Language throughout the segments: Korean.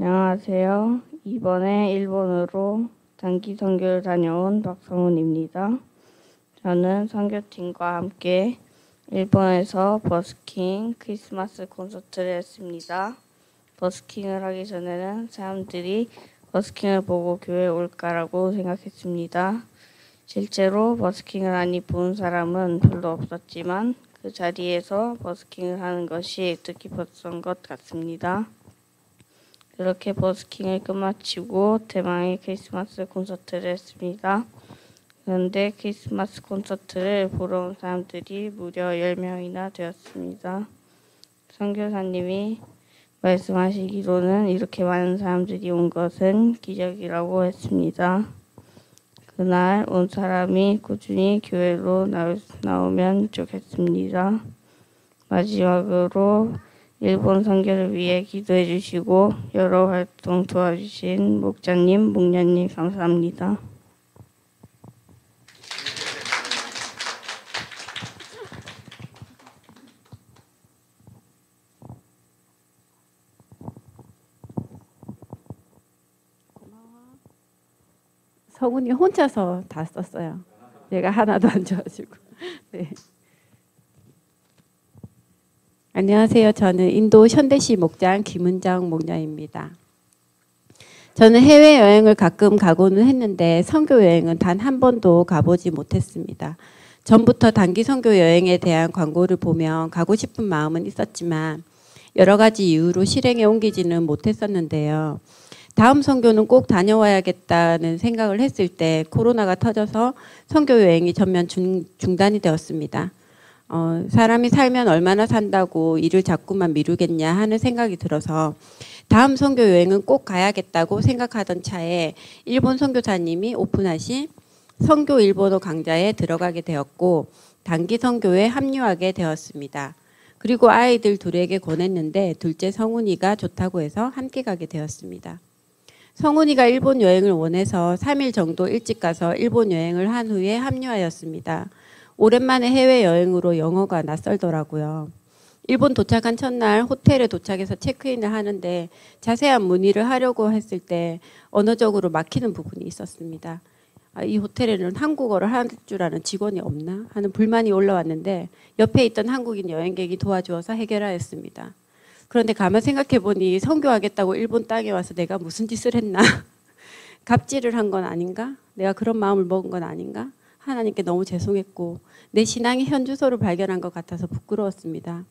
안녕하세요. 이번에 일본으로 단기 선교를 다녀온 박성훈입니다. 저는 선교팀과 함께 일본에서 버스킹 크리스마스 콘서트를 했습니다. 버스킹을 하기 전에는 사람들이 버스킹을 보고 교회에 올까라고 생각했습니다. 실제로 버스킹을 많이 본 사람은 별로 없었지만 그 자리에서 버스킹을 하는 것이 뜻깊었던 것 같습니다. 그렇게 버스킹을 끝마치고 대망의 크리스마스 콘서트를 했습니다. 그런데 크리스마스 콘서트를 보러 온 사람들이 무려 10명이나 되었습니다. 선교사님이 말씀하시기로는 이렇게 많은 사람들이 온 것은 기적이라고 했습니다. 그날 온 사람이 꾸준히 교회로 나오면 좋겠습니다. 마지막으로 일본 선교를 위해 기도해 주시고 여러 활동 도와주신 목자님, 목녀님 감사합니다. 성훈이 혼자서 다 썼어요. 얘가 하나도 안 줘가지고. 네. 안녕하세요. 저는 인도 현대시 목장 김은정 목녀입니다. 저는 해외여행을 가끔 가고는 했는데 선교여행은 단 한 번도 가보지 못했습니다. 전부터 단기 선교여행에 대한 광고를 보면 가고 싶은 마음은 있었지만 여러 가지 이유로 실행에 옮기지는 못했었는데요. 다음 선교는 꼭 다녀와야겠다는 생각을 했을 때 코로나가 터져서 선교여행이 전면 중단이 되었습니다. 사람이 살면 얼마나 산다고 일을 자꾸만 미루겠냐 하는 생각이 들어서 다음 선교 여행은 꼭 가야겠다고 생각하던 차에 일본 선교사님이 오픈하신 선교 일본어 강좌에 들어가게 되었고 단기 선교에 합류하게 되었습니다. 그리고 아이들 둘에게 권했는데 둘째 성훈이가 좋다고 해서 함께 가게 되었습니다. 성훈이가 일본 여행을 원해서 3일 정도 일찍 가서 일본 여행을 한 후에 합류하였습니다. 오랜만에 해외여행으로 영어가 낯설더라고요. 일본 도착한 첫날 호텔에 도착해서 체크인을 하는데 자세한 문의를 하려고 했을 때 언어적으로 막히는 부분이 있었습니다. 이 호텔에는 한국어를 할 줄 아는 직원이 없나 하는 불만이 올라왔는데 옆에 있던 한국인 여행객이 도와주어서 해결하였습니다. 그런데 가만 생각해보니 선교하겠다고 일본 땅에 와서 내가 무슨 짓을 했나? 갑질을 한 건 아닌가? 내가 그런 마음을 먹은 건 아닌가? 하나님께 너무 죄송했고 내 신앙의 현주소를 발견한 것 같아서 부끄러웠습니다.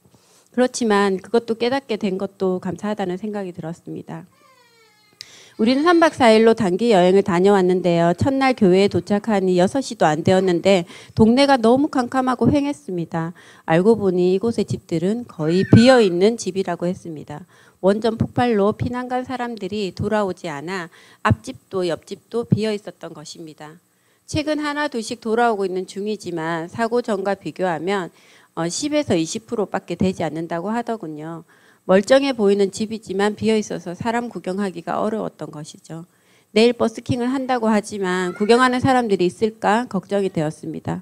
그렇지만 그것도 깨닫게 된 것도 감사하다는 생각이 들었습니다. 우리는 3박 4일로 단기 여행을 다녀왔는데요. 첫날 교회에 도착하니 6시도 안 되었는데 동네가 너무 캄캄하고 휑했습니다. 알고 보니 이곳의 집들은 거의 비어있는 집이라고 했습니다. 원전 폭발로 피난 간 사람들이 돌아오지 않아 앞집도 옆집도 비어 있었던 것입니다. 최근 하나 둘씩 돌아오고 있는 중이지만 사고 전과 비교하면 10에서 20%밖에 되지 않는다고 하더군요. 멀쩡해 보이는 집이지만 비어있어서 사람 구경하기가 어려웠던 것이죠. 내일 버스킹을 한다고 하지만 구경하는 사람들이 있을까 걱정이 되었습니다.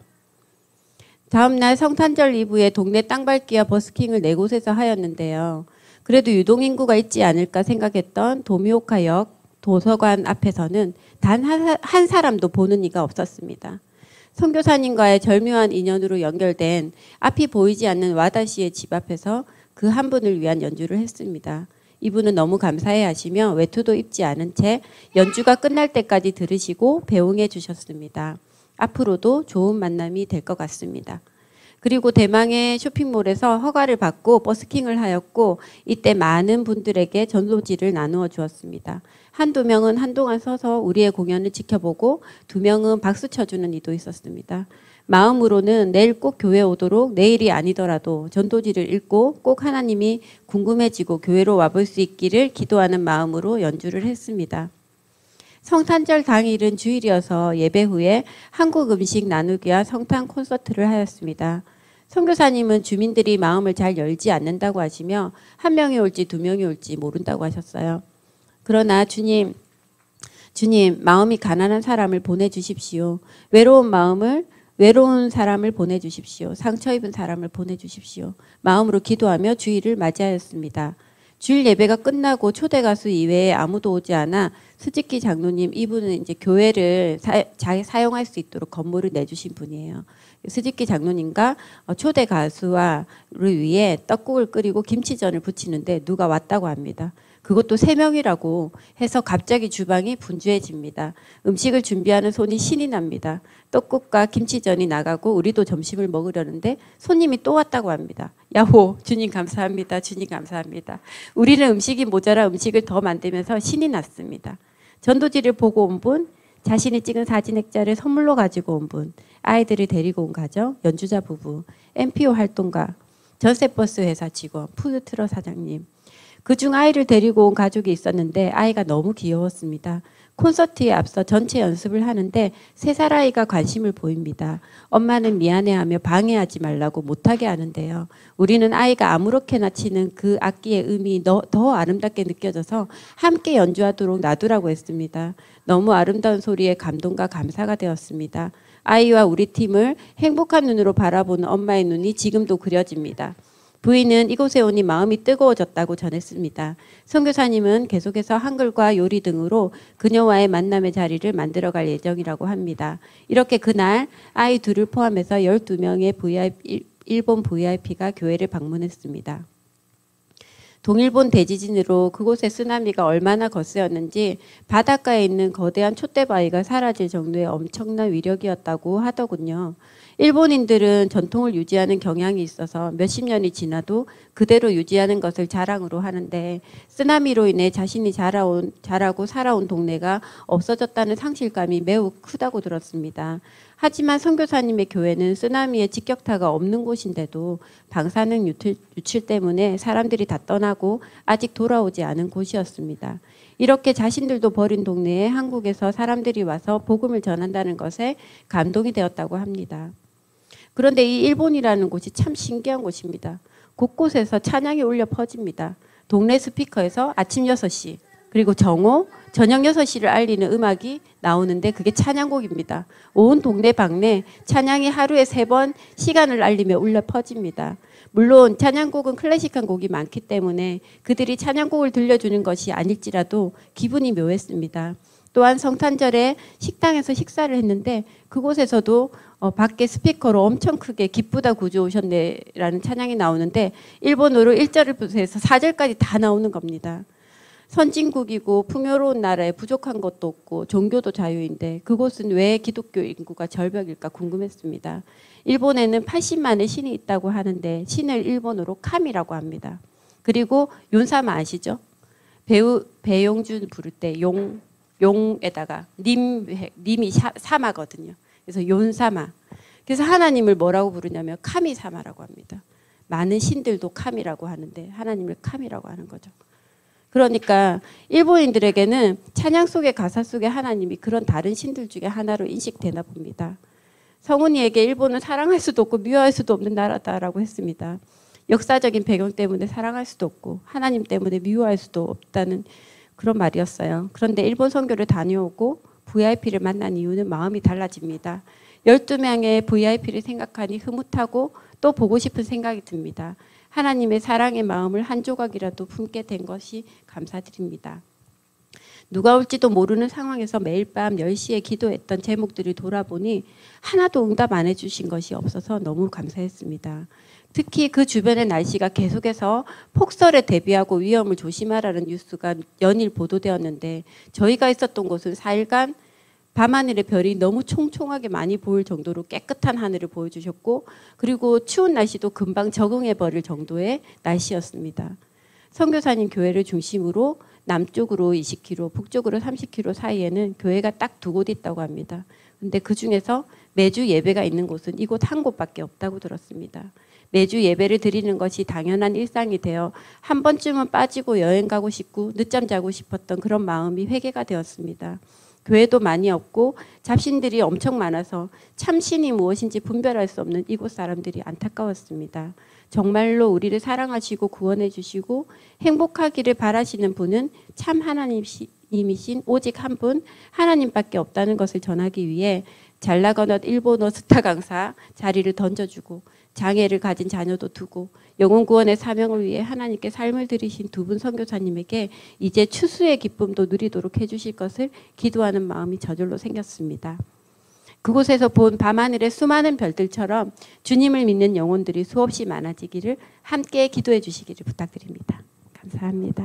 다음날 성탄절 이브에 동네 땅밟기와 버스킹을 4곳에서 하였는데요. 그래도 유동인구가 있지 않을까 생각했던 도미오카역 도서관 앞에서는 단 한 사람도 보는 이가 없었습니다. 선교사님과의 절묘한 인연으로 연결된 앞이 보이지 않는 와다 씨의 집 앞에서 그 한 분을 위한 연주를 했습니다. 이분은 너무 감사해하시며 외투도 입지 않은 채 연주가 끝날 때까지 들으시고 배웅해 주셨습니다. 앞으로도 좋은 만남이 될 것 같습니다. 그리고 대망의 쇼핑몰에서 허가를 받고 버스킹을 하였고 이때 많은 분들에게 전소지를 나누어 주었습니다. 한두 명은 한동안 서서 우리의 공연을 지켜보고 2명은 박수 쳐주는 이도 있었습니다. 마음으로는 내일 꼭 교회 오도록 내일이 아니더라도 전도지를 읽고 꼭 하나님이 궁금해지고 교회로 와볼 수 있기를 기도하는 마음으로 연주를 했습니다. 성탄절 당일은 주일이어서 예배 후에 한국 음식 나누기와 성탄 콘서트를 하였습니다. 선교사님은 주민들이 마음을 잘 열지 않는다고 하시며 1명이 올지 2명이 올지 모른다고 하셨어요. 그러나 주님 마음이 가난한 사람을 보내주십시오. 외로운 사람을 보내주십시오. 상처 입은 사람을 보내주십시오. 마음으로 기도하며 주일을 맞이하였습니다. 주일 예배가 끝나고 초대 가수 이외에 아무도 오지 않아 스즈키 장로님, 이분은 이제 교회를 사용할 수 있도록 건물을 내주신 분이에요. 스즈키 장로님과 초대 가수와를 위해 떡국을 끓이고 김치전을 부치는데 누가 왔다고 합니다. 그것도 3명이라고 해서 갑자기 주방이 분주해집니다. 음식을 준비하는 손이 신이 납니다. 떡국과 김치전이 나가고 우리도 점심을 먹으려는데 손님이 또 왔다고 합니다. 야호, 주님 감사합니다. 주님 감사합니다. 우리는 음식이 모자라 음식을 더 만들면서 신이 났습니다. 전도지를 보고 온 분, 자신이 찍은 사진 액자를 선물로 가지고 온 분, 아이들을 데리고 온 가정, 연주자 부부, NPO 활동가, 전세버스 회사 직원, 푸드트럭 사장님. 그중 아이를 데리고 온 가족이 있었는데 아이가 너무 귀여웠습니다. 콘서트에 앞서 전체 연습을 하는데 3살 아이가 관심을 보입니다. 엄마는 미안해하며 방해하지 말라고 못하게 하는데요. 우리는 아이가 아무렇게나 치는 그 악기의 음이 더 아름답게 느껴져서 함께 연주하도록 놔두라고 했습니다. 너무 아름다운 소리에 감동과 감사가 되었습니다. 아이와 우리 팀을 행복한 눈으로 바라보는 엄마의 눈이 지금도 그려집니다. 부인은 이곳에 오니 마음이 뜨거워졌다고 전했습니다. 선교사님은 계속해서 한글과 요리 등으로 그녀와의 만남의 자리를 만들어갈 예정이라고 합니다. 이렇게 그날 아이 둘을 포함해서 12명의 일본 VIP가 교회를 방문했습니다. 동일본 대지진으로 그곳의 쓰나미가 얼마나 거세었는지 바닷가에 있는 거대한 촛대바위가 사라질 정도의 엄청난 위력이었다고 하더군요. 일본인들은 전통을 유지하는 경향이 있어서 몇십 년이 지나도 그대로 유지하는 것을 자랑으로 하는데 쓰나미로 인해 자신이 자라고 살아온 동네가 없어졌다는 상실감이 매우 크다고 들었습니다. 하지만 선교사님의 교회는 쓰나미의 직격타가 없는 곳인데도 방사능 유출 때문에 사람들이 다 떠나고 아직 돌아오지 않은 곳이었습니다. 이렇게 자신들도 버린 동네에 한국에서 사람들이 와서 복음을 전한다는 것에 감동이 되었다고 합니다. 그런데 이 일본이라는 곳이 참 신기한 곳입니다. 곳곳에서 찬양이 울려 퍼집니다. 동네 스피커에서 아침 6시 그리고 정오, 저녁 6시를 알리는 음악이 나오는데 그게 찬양곡입니다. 온 동네 방네 찬양이 하루에 3번 시간을 알리며 울려 퍼집니다. 물론 찬양곡은 클래식한 곡이 많기 때문에 그들이 찬양곡을 들려주는 것이 아닐지라도 기분이 묘했습니다. 또한 성탄절에 식당에서 식사를 했는데 그곳에서도 밖에 스피커로 엄청 크게 기쁘다 구주 오셨네라는 찬양이 나오는데 일본어로 1절부터 해서 4절까지 다 나오는 겁니다. 선진국이고 풍요로운 나라에 부족한 것도 없고 종교도 자유인데 그곳은 왜 기독교 인구가 절벽일까 궁금했습니다. 일본에는 80만의 신이 있다고 하는데 신을 일본어로 카미라고 합니다. 그리고 윤사마 아시죠? 배우 배용준 부를 때 용에다가 님이 사마거든요. 그래서 윤사마. 그래서 하나님을 뭐라고 부르냐면 카미사마라고 합니다. 많은 신들도 카미라고 하는데 하나님을 카미라고 하는 거죠. 그러니까 일본인들에게는 찬양 속의 가사 속의 하나님이 그런 다른 신들 중에 하나로 인식되나 봅니다. 성훈이에게 일본은 사랑할 수도 없고 미워할 수도 없는 나라다라고 했습니다. 역사적인 배경 때문에 사랑할 수도 없고 하나님 때문에 미워할 수도 없다는 그런 말이었어요. 그런데 일본 선교를 다녀오고 VIP를 만난 이유는 마음이 달라집니다. 12명의 VIP를 생각하니 흐뭇하고 또 보고 싶은 생각이 듭니다. 하나님의 사랑의 마음을 한 조각이라도 품게 된 것이 감사드립니다. 누가 올지도 모르는 상황에서 매일 밤 10시에 기도했던 제목들을 돌아보니 하나도 응답 안 해주신 것이 없어서 너무 감사했습니다. 특히 그 주변의 날씨가 계속해서 폭설에 대비하고 위험을 조심하라는 뉴스가 연일 보도되었는데 저희가 있었던 곳은 4일간 밤하늘의 별이 너무 총총하게 많이 보일 정도로 깨끗한 하늘을 보여주셨고 그리고 추운 날씨도 금방 적응해버릴 정도의 날씨였습니다. 선교사님 교회를 중심으로 남쪽으로 20km, 북쪽으로 30km 사이에는 교회가 딱 2곳 있다고 합니다. 근데 그 중에서 매주 예배가 있는 곳은 이곳 한 곳밖에 없다고 들었습니다. 매주 예배를 드리는 것이 당연한 일상이 되어 한 번쯤은 빠지고 여행 가고 싶고 늦잠 자고 싶었던 그런 마음이 회개가 되었습니다. 교회도 많이 없고 잡신들이 엄청 많아서 참신이 무엇인지 분별할 수 없는 이곳 사람들이 안타까웠습니다. 정말로 우리를 사랑하시고 구원해 주시고 행복하기를 바라시는 분은 참 하나님이신 오직 한 분 하나님밖에 없다는 것을 전하기 위해 잘 나가는 일본어 스타 강사 자리를 던져주고 장애를 가진 자녀도 두고 영혼 구원의 사명을 위해 하나님께 삶을 들이신 두 분 선교사님에게 이제 추수의 기쁨도 누리도록 해주실 것을 기도하는 마음이 저절로 생겼습니다. 그곳에서 본 밤하늘의 수많은 별들처럼 주님을 믿는 영혼들이 수없이 많아지기를 함께 기도해 주시기를 부탁드립니다. 감사합니다.